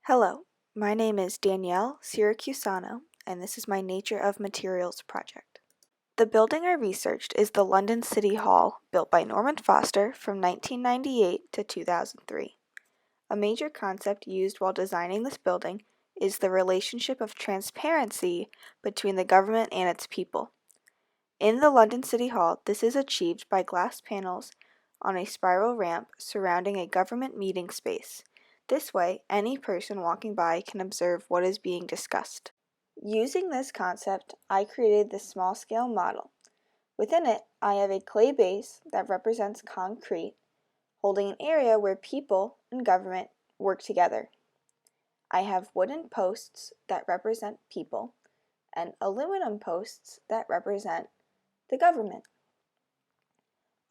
Hello, my name is Danielle Siracusano, and this is my Nature of Materials project. The building I researched is the London City Hall, built by Norman Foster from 1998 to 2003. A major concept used while designing this building is the relationship of transparency between the government and its people. In the London City Hall, this is achieved by glass panels on a spiral ramp surrounding a government meeting space. This way, any person walking by can observe what is being discussed. Using this concept, I created this small-scale model. Within it, I have a clay base that represents concrete, holding an area where people and government work together. I have wooden posts that represent people, and aluminum posts that represent the government.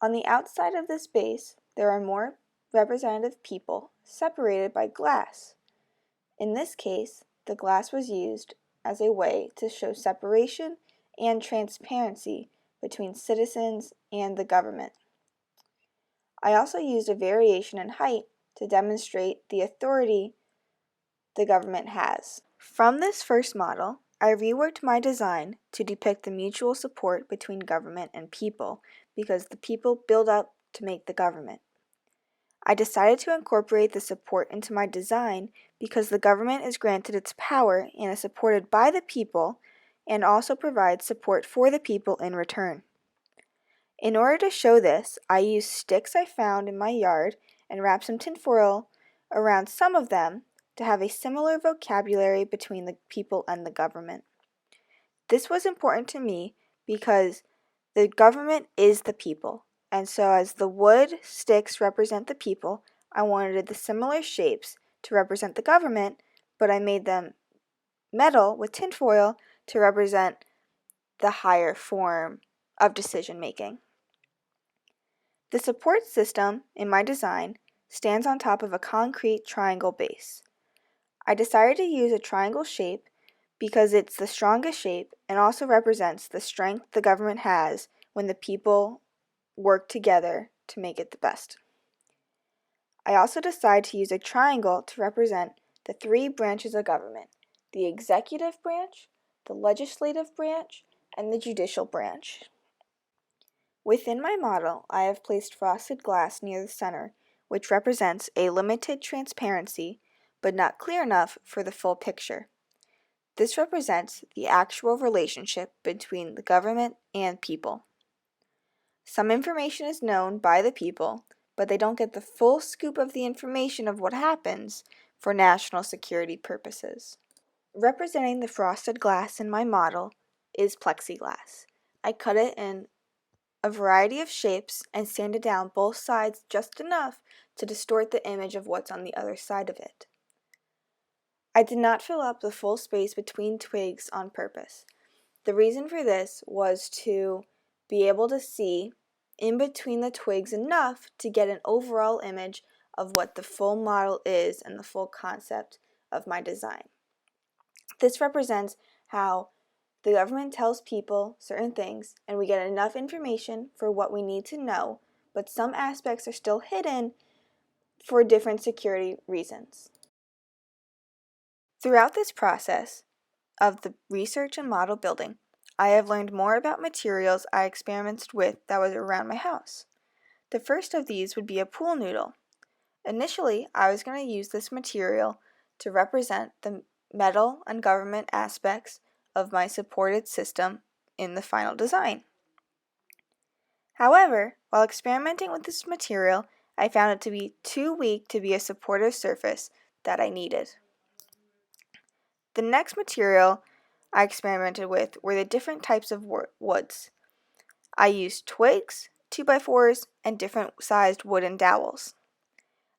On the outside of this base, there are more representative people separated by glass. In this case, the glass was used as a way to show separation and transparency between citizens and the government. I also used a variation in height to demonstrate the authority the government has. From this first model, I reworked my design to depict the mutual support between government and people because the people build up to make the government. I decided to incorporate the support into my design because the government is granted its power and is supported by the people and also provides support for the people in return. In order to show this, I used sticks I found in my yard and wrapped some tinfoil around some of them to have a similar vocabulary between the people and the government. This was important to me because the government is the people, and so as the wood sticks represent the people, I wanted the similar shapes to represent the government, but I made them metal with tinfoil to represent the higher form of decision making. The support system in my design stands on top of a concrete triangle base. I decided to use a triangle shape because it's the strongest shape and also represents the strength the government has when the people work together to make it the best. I also decided to use a triangle to represent the three branches of government: the executive branch, the legislative branch, and the judicial branch. Within my model, I have placed frosted glass near the center, which represents a limited transparency, but not clear enough for the full picture. This represents the actual relationship between the government and people. Some information is known by the people, but they don't get the full scoop of the information of what happens for national security purposes. Representing the frosted glass in my model is plexiglass. I cut it in a variety of shapes and sanded down both sides just enough to distort the image of what's on the other side of it. I did not fill up the full space between twigs on purpose. The reason for this was to be able to see in between the twigs enough to get an overall image of what the full model is and the full concept of my design. This represents how the government tells people certain things and we get enough information for what we need to know, but some aspects are still hidden for different security reasons. Throughout this process of the research and model building, I have learned more about materials I experimented with that was around my house. The first of these would be a pool noodle. Initially, I was going to use this material to represent the metal and government aspects of my supported system in the final design. However, while experimenting with this material, I found it to be too weak to be a supportive surface that I needed. The next material I experimented with were the different types of woods. I used twigs, 2x4s, and different sized wooden dowels.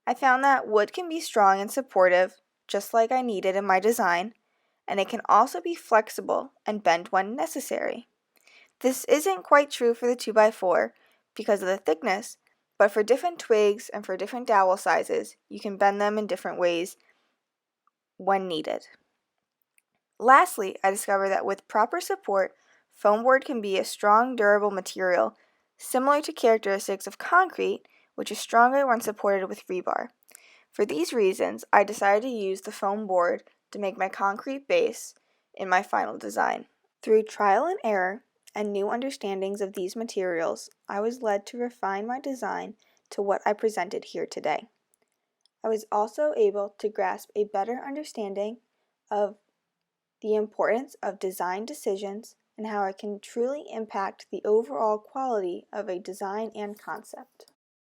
I found that wood can be strong and supportive, just like I needed in my design, and it can also be flexible and bend when necessary. This isn't quite true for the 2x4 because of the thickness, but for different twigs and for different dowel sizes, you can bend them in different ways when needed. Lastly, I discovered that with proper support, foam board can be a strong, durable material, similar to characteristics of concrete, which is stronger when supported with rebar. For these reasons, I decided to use the foam board to make my concrete base in my final design. Through trial and error and new understandings of these materials, I was led to refine my design to what I presented here today. I was also able to grasp a better understanding of the importance of design decisions and how it can truly impact the overall quality of a design and concept.